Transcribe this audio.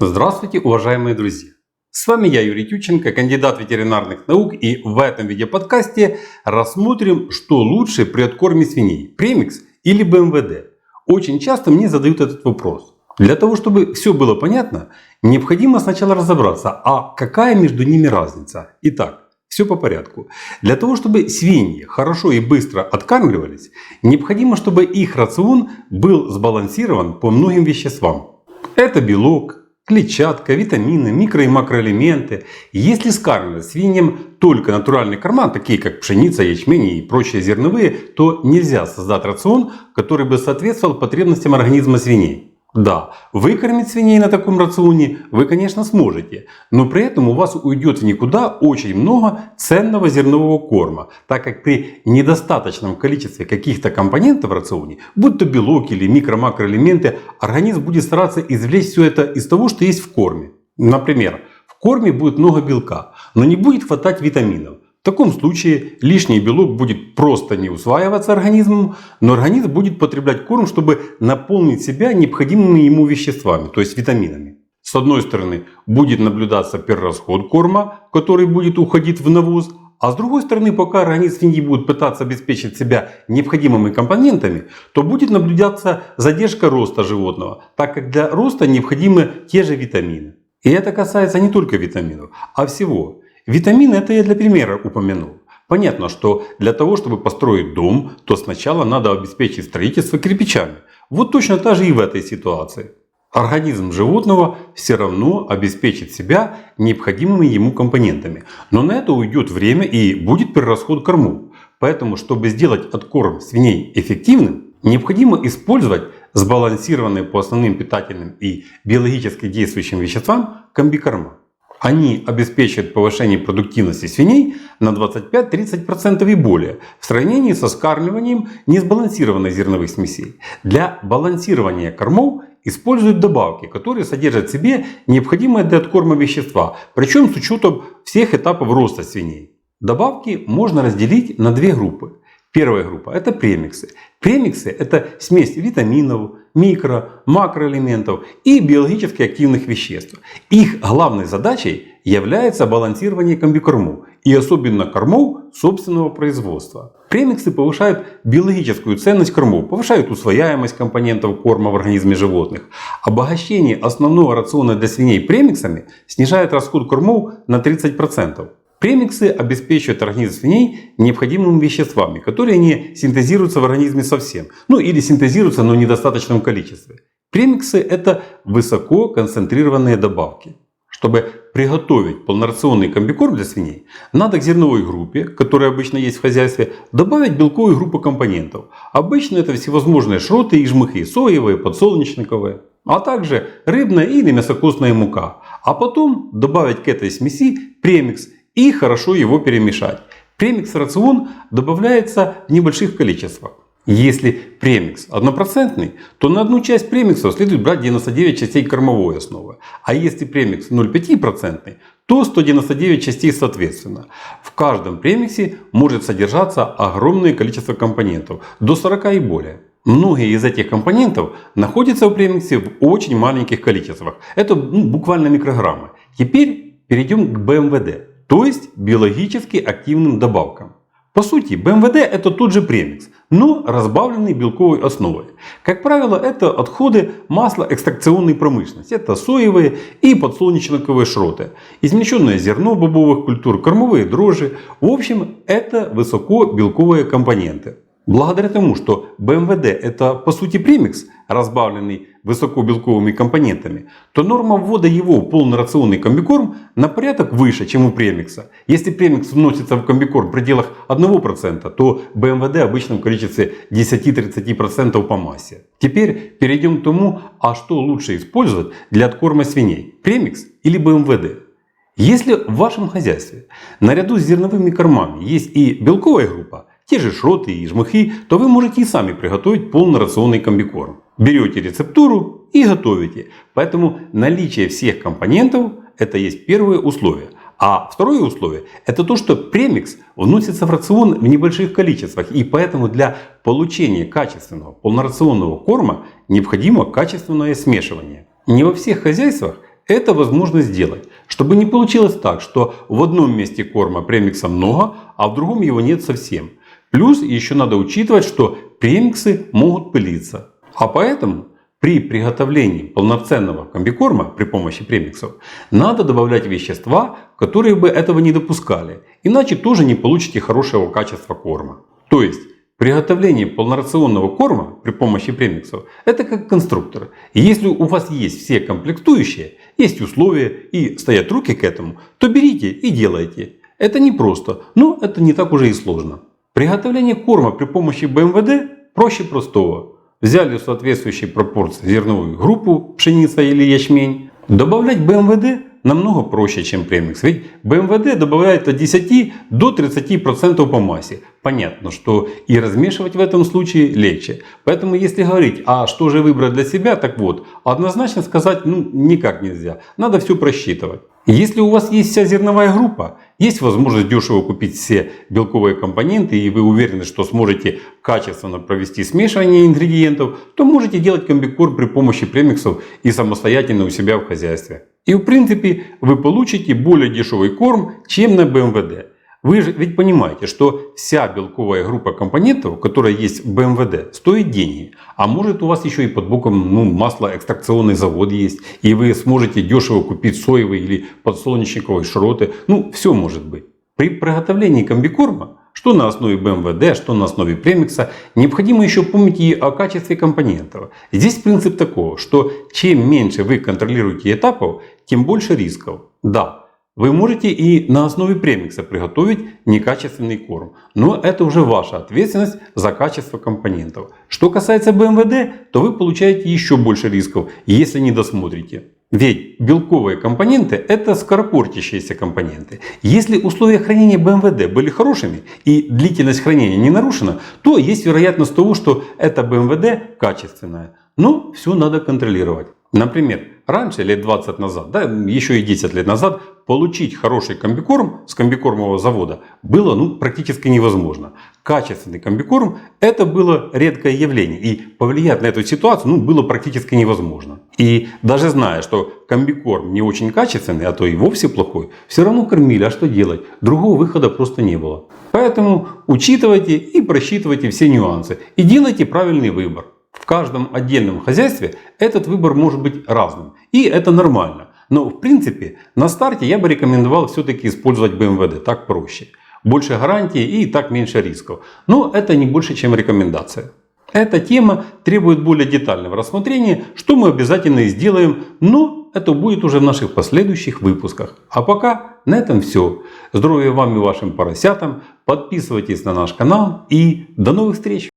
Здравствуйте, уважаемые друзья! С вами я, Юрий Тютченко, кандидат ветеринарных наук, и в этом видеоподкасте рассмотрим, что лучше при откорме свиней – премикс или БМВД. Очень часто мне задают этот вопрос. Для того, чтобы все было понятно, необходимо сначала разобраться, а какая между ними разница. Итак, все по порядку. Для того, чтобы свиньи хорошо и быстро откармливались, необходимо, чтобы их рацион был сбалансирован по многим веществам. Это белок, клетчатка, витамины, микро- и макроэлементы. Если скармливать свиньям только натуральные корма, такие как пшеница, ячмень и прочие зерновые, то нельзя создать рацион, который бы соответствовал потребностям организма свиней. Да, выкормить свиней на таком рационе вы, конечно, сможете, но при этом у вас уйдет в никуда очень много ценного зернового корма, так как при недостаточном количестве каких-то компонентов в рационе, будь то белок или микро-макроэлементы, организм будет стараться извлечь все это из того, что есть в корме. Например, в корме будет много белка, но не будет хватать витаминов. В таком случае лишний белок будет просто не усваиваться организмом, но организм будет потреблять корм, чтобы наполнить себя необходимыми ему веществами, то есть витаминами. С одной стороны будет наблюдаться перерасход корма, который будет уходить в навоз, а с другой стороны, пока организм свиньи будет пытаться обеспечить себя необходимыми компонентами, то будет наблюдаться задержка роста животного, так как для роста необходимы те же витамины. И это касается не только витаминов, а всего. Витамины это я для примера упомянул. Понятно, что для того, чтобы построить дом, то сначала надо обеспечить строительство кирпичами. Вот точно так же и в этой ситуации. Организм животного все равно обеспечит себя необходимыми ему компонентами. Но на это уйдет время и будет перерасход кормов. Поэтому, чтобы сделать откорм свиней эффективным, необходимо использовать сбалансированные по основным питательным и биологически действующим веществам комбикорма. Они обеспечивают повышение продуктивности свиней на 25-30% и более в сравнении со скармливанием несбалансированных зерновых смесей. Для балансирования кормов используют добавки, которые содержат в себе необходимые для откорма вещества, причем с учетом всех этапов роста свиней. Добавки можно разделить на две группы. Первая группа – это премиксы. Премиксы – это смесь витаминов, микро-, макроэлементов и биологически активных веществ. Их главной задачей является балансирование комбикормов и особенно кормов собственного производства. Премиксы повышают биологическую ценность кормов, повышают усвояемость компонентов корма в организме животных. Обогащение основного рациона для свиней премиксами снижает расход кормов на 30%. Премиксы обеспечивают организм свиней необходимыми веществами, которые не синтезируются в организме совсем. Или синтезируются, но в недостаточном количестве. Премиксы – это высококонцентрированные добавки. Чтобы приготовить полнорационный комбикорм для свиней, надо к зерновой группе, которая обычно есть в хозяйстве, добавить белковую группу компонентов. Обычно это всевозможные шроты и жмыхи, соевые, подсолнечниковые, а также рыбная или мясокостная мука. А потом добавить к этой смеси премикс и хорошо его перемешать. Премикс в рацион добавляется в небольших количествах. Если премикс 1%, то на одну часть премикса следует брать 99 частей кормовой основы. А если премикс 0,5%, то 199 частей соответственно. В каждом премиксе может содержаться огромное количество компонентов, до 40 и более. Многие из этих компонентов находятся в премиксе в очень маленьких количествах. Это буквально микрограммы. Теперь перейдем к БМВД. То есть биологически активным добавкам. По сути, БМВД это тот же премикс, но разбавленный белковой основой. Как правило, это отходы маслоэкстракционной промышленности. Это соевые и подсолнечниковые шроты, измельченное зерно бобовых культур, кормовые дрожжи. В общем, это высокобелковые компоненты. Благодаря тому, что БМВД это по сути премикс, разбавленный высокобелковыми компонентами, то норма ввода его в полнорационный комбикорм на порядок выше, чем у премикса. Если премикс вносится в комбикорм в пределах 1%, то БМВД в обычном количестве 10-30% по массе. Теперь перейдем к тому, а что лучше использовать для откорма свиней – премикс или БМВД. Если в вашем хозяйстве наряду с зерновыми кормами есть и белковая группа, те же шроты и жмыхи, то вы можете и сами приготовить полнорационный комбикорм. Берете рецептуру и готовите. Поэтому наличие всех компонентов – это есть первое условие. А второе условие – это то, что премикс вносится в рацион в небольших количествах. И поэтому для получения качественного полнорационного корма необходимо качественное смешивание. Не во всех хозяйствах Это возможно сделать, чтобы не получилось так, что в одном месте корма премикса много, а в другом его нет совсем. Плюс еще надо учитывать, что премиксы могут пылиться. А поэтому при приготовлении полноценного комбикорма при помощи премиксов надо добавлять вещества, которые бы этого не допускали. Иначе тоже не получите хорошего качества корма. То есть приготовление полнорационного корма при помощи премиксов – это как конструктор. И если у вас есть все комплектующие, есть условия и стоят руки к этому, то берите и делайте. Это непросто, но это не так уже и сложно. Приготовление корма при помощи БМВД проще простого. Взяли в соответствующей пропорции зерновую группу, пшеница или ячмень. Добавлять БМВД намного проще, чем премикс. Ведь БМВД добавляет от 10 до 30% по массе. Понятно, что и размешивать в этом случае легче. Поэтому если говорить, а что же выбрать для себя, так вот, однозначно сказать никак нельзя. Надо все просчитывать. Если у вас есть вся зерновая группа, есть возможность дешево купить все белковые компоненты и вы уверены, что сможете качественно провести смешивание ингредиентов, то можете делать комбикорм при помощи премиксов и самостоятельно у себя в хозяйстве. И в принципе вы получите более дешевый корм, чем на БМВД. Вы же ведь понимаете, что вся белковая группа компонентов, которая есть в БМВД, стоит деньги. А может у вас еще и под боком маслоэкстракционный завод есть. И вы сможете дешево купить соевые или подсолнечниковые шроты. Все может быть. При приготовлении комбикорма, что на основе БМВД, что на основе премикса, необходимо еще помнить и о качестве компонентов. Здесь принцип такого, что чем меньше вы контролируете этапов, тем больше рисков. Да. Вы можете и на основе премикса приготовить некачественный корм, но это уже ваша ответственность за качество компонентов. Что касается БМВД, то вы получаете еще больше рисков, если не досмотрите. Ведь белковые компоненты – это скоропортящиеся компоненты. Если условия хранения БМВД были хорошими и длительность хранения не нарушена, то есть вероятность того, что это БМВД качественное. Но все надо контролировать. Например, раньше, лет 20 назад, еще и 10 лет назад, получить хороший комбикорм с комбикормового завода было практически невозможно. Качественный комбикорм – это было редкое явление. И повлиять на эту ситуацию было практически невозможно. И даже зная, что комбикорм не очень качественный, а то и вовсе плохой, все равно кормили. А что делать? Другого выхода просто не было. Поэтому учитывайте и просчитывайте все нюансы. И делайте правильный выбор. В каждом отдельном хозяйстве этот выбор может быть разным. И это нормально. Но в принципе на старте я бы рекомендовал все-таки использовать БМВД. Так проще. Больше гарантий и так меньше рисков. Но это не больше, чем рекомендация. Эта тема требует более детального рассмотрения, что мы обязательно и сделаем. Но это будет уже в наших последующих выпусках. А пока на этом все. Здоровья вам и вашим поросятам. Подписывайтесь на наш канал и до новых встреч.